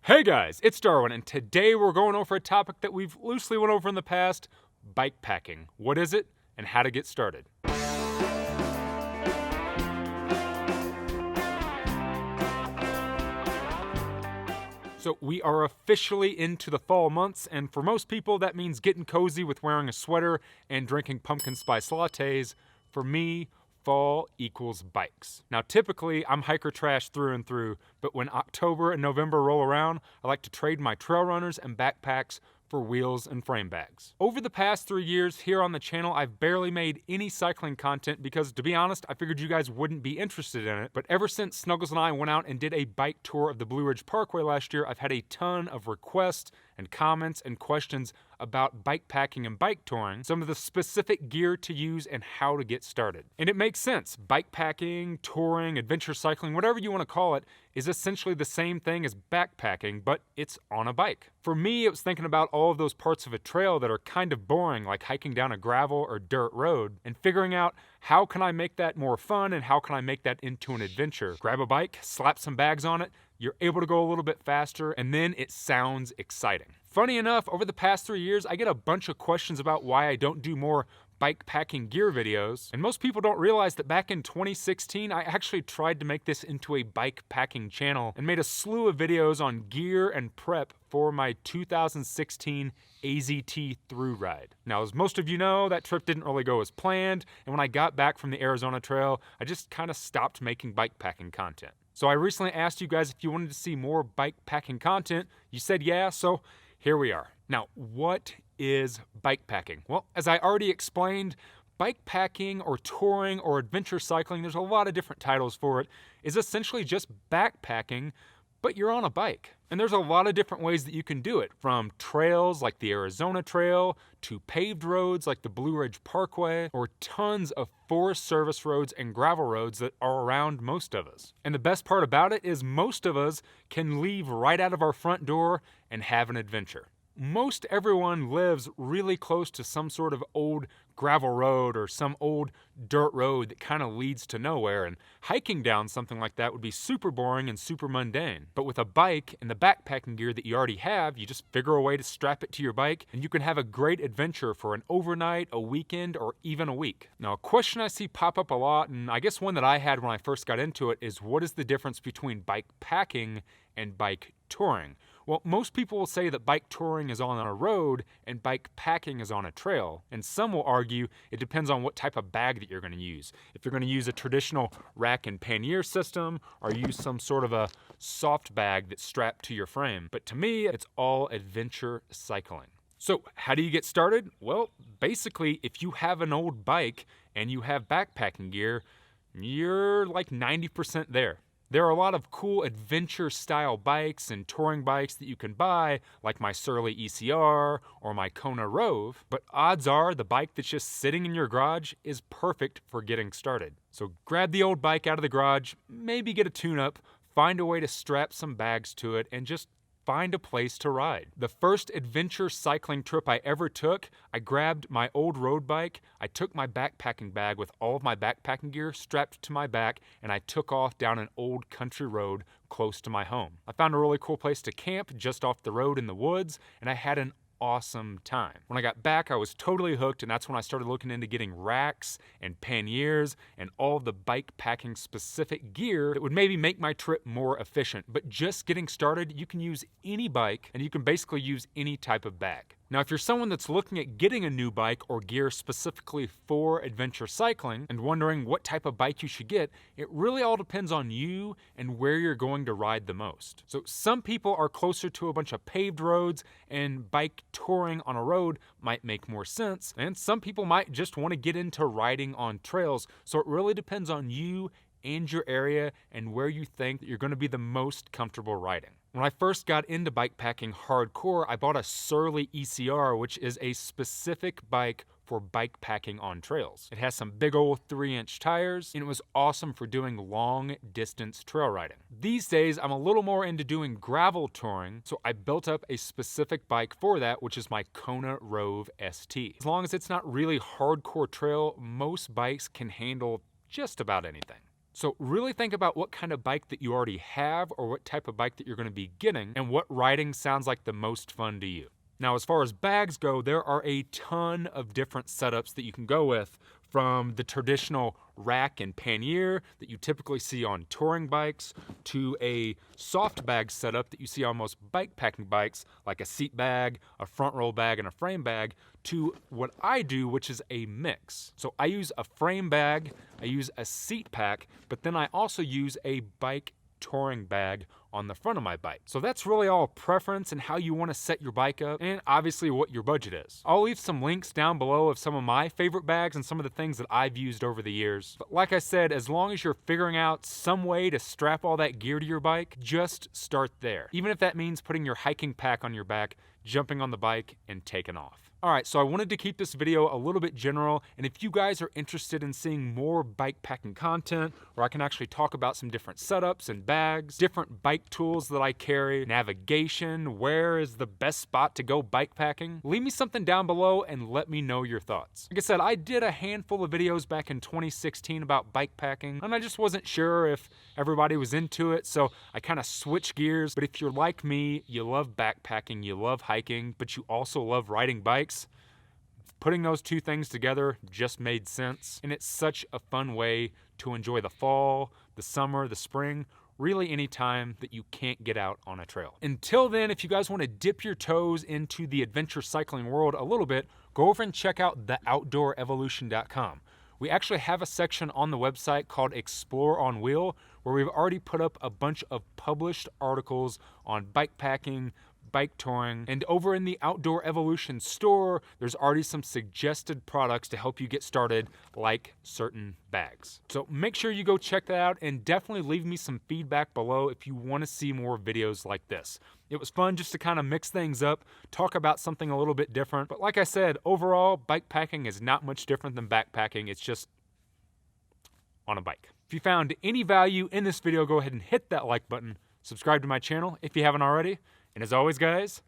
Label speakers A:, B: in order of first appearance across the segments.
A: Hey guys, it's Darwin, and today we're going over a topic that we've loosely went over in the past, bike packing. What is it, and how to get started? So we are officially into the fall months, and for most people that means getting cozy with wearing a sweater and drinking pumpkin spice lattes. For me, fall equals bikes. Now typically I'm hiker trash through and through, but when October and November roll around, I like to trade my trail runners and backpacks for wheels and frame bags. Over the past 3 years here on the channel, I've barely made any cycling content because, to be honest, I figured you guys wouldn't be interested in it. But ever since Snuggles and I went out and did a bike tour of the Blue Ridge Parkway last year, I've had a ton of requests and comments and questions about bike packing and bike touring, some of the specific gear to use and how to get started. And it makes sense. Bike packing, touring, adventure cycling, whatever you want to call it, is essentially the same thing as backpacking, but it's on a bike. For me, it was thinking about all of those parts of a trail that are kind of boring, like hiking down a gravel or dirt road, and figuring out how can I make that more fun and how can I make that into an adventure. Grab a bike, slap some bags on it, you're able to go a little bit faster, and then it sounds exciting. Funny enough, over the past 3 years, I get a bunch of questions about why I don't do more bike packing gear videos, and most people don't realize that back in 2016, I actually tried to make this into a bike packing channel and made a slew of videos on gear and prep for my 2016 AZT Thru ride. Now, as most of you know, that trip didn't really go as planned, and when I got back from the Arizona Trail, I just kind of stopped making bike packing content. So I recently asked you guys if you wanted to see more bike packing content. You said yeah, so here we are. Now, what is bike packing? Well, as I already explained, bike packing or touring or adventure cycling, there's a lot of different titles for it, is essentially just backpacking, but you're on a bike. And there's a lot of different ways that you can do it, from trails like the Arizona Trail to paved roads like the Blue Ridge Parkway, or tons of Forest Service roads and gravel roads that are around most of us. And the best part about it is most of us can leave right out of our front door and have an adventure. Most everyone lives really close to some sort of old gravel road or some old dirt road that kind of leads to nowhere, and hiking down something like that would be super boring and super mundane. But with a bike and the backpacking gear that you already have, you just figure a way to strap it to your bike and you can have a great adventure for an overnight, a weekend, or even a week. Now, a question I see pop up a lot, and I guess one that I had when I first got into it, is what is the difference between bike packing and bike touring? Well, most people will say that bike touring is on a road and bike packing is on a trail. And some will argue it depends on what type of bag that you're going to use. If you're going to use a traditional rack and pannier system or use some sort of a soft bag that's strapped to your frame. But to me, it's all adventure cycling. So how do you get started? Well, basically, if you have an old bike and you have backpacking gear, you're like 90% there. There are a lot of cool adventure-style bikes and touring bikes that you can buy, like my Surly ECR or my Kona Rove, but odds are the bike that's just sitting in your garage is perfect for getting started. So grab the old bike out of the garage, maybe get a tune-up, find a way to strap some bags to it, and just find a place to ride. The first adventure cycling trip I ever took, I grabbed my old road bike, I took my backpacking bag with all of my backpacking gear strapped to my back, and I took off down an old country road close to my home. I found a really cool place to camp just off the road in the woods, and I had an awesome time. When I got back, I was totally hooked, and that's when I started looking into getting racks and panniers and all the bike packing specific gear that would maybe make my trip more efficient. But just getting started, you can use any bike and you can basically use any type of bag. Now, if you're someone that's looking at getting a new bike or gear specifically for adventure cycling and wondering what type of bike you should get, it really all depends on you and where you're going to ride the most. So some people are closer to a bunch of paved roads and bike touring on a road might make more sense, and some people might just want to get into riding on trails. So it really depends on you and your area and where you think that you're going to be the most comfortable riding. When I first got into bike packing hardcore, I bought a Surly ECR, which is a specific bike for bike packing on trails. It has some big old 3-inch tires, and it was awesome for doing long distance trail riding. These days, I'm a little more into doing gravel touring, so I built up a specific bike for that, which is my Kona Rove ST. As long as it's not really hardcore trail, most bikes can handle just about anything. So really think about what kind of bike that you already have or what type of bike that you're going to be getting and what riding sounds like the most fun to you. Now, as far as bags go, there are a ton of different setups that you can go with, from the traditional rack and pannier that you typically see on touring bikes to a soft bag setup that you see on most bikepacking bikes, like a seat bag, a front roll bag, and a frame bag, to what I do, which is a mix. So I use a frame bag, I use a seat pack, but then I also use a bike touring bag on the front of my bike. So that's really all preference and how you want to set your bike up, and obviously what your budget is. I'll leave some links down below of some of my favorite bags and some of the things that I've used over the years. But like I said, as long as you're figuring out some way to strap all that gear to your bike, just start there. Even if that means putting your hiking pack on your back, jumping on the bike, and taking off. Alright, so I wanted to keep this video a little bit general, and if you guys are interested in seeing more bikepacking content, where I can actually talk about some different setups and bags, different bike tools that I carry, navigation, where is the best spot to go bikepacking, leave me something down below and let me know your thoughts. Like I said, I did a handful of videos back in 2016 about bikepacking, and I just wasn't sure if everybody was into it, so I kind of switched gears. But if you're like me, you love backpacking, you love hiking, but you also love riding bikes, putting those two things together just made sense, and it's such a fun way to enjoy the fall, the summer, the spring, really any time that you can't get out on a trail. Until then, if you guys want to dip your toes into the adventure cycling world a little bit, go over and check out theoutdoorevolution.com. We actually have a section on the website called Explore on Wheel, where we've already put up a bunch of published articles on bikepacking, bike touring, and over in the Outdoor Evolution store, there's already some suggested products to help you get started, like certain bags. So make sure you go check that out, and definitely leave me some feedback below if you want to see more videos like this. It was fun just to kind of mix things up, talk about something a little bit different. But like I said, overall, bikepacking is not much different than backpacking. It's just on a bike. If you found any value in this video, go ahead and hit that like button. Subscribe to my channel if you haven't already. And as always, guys,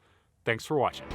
A: thanks for watching.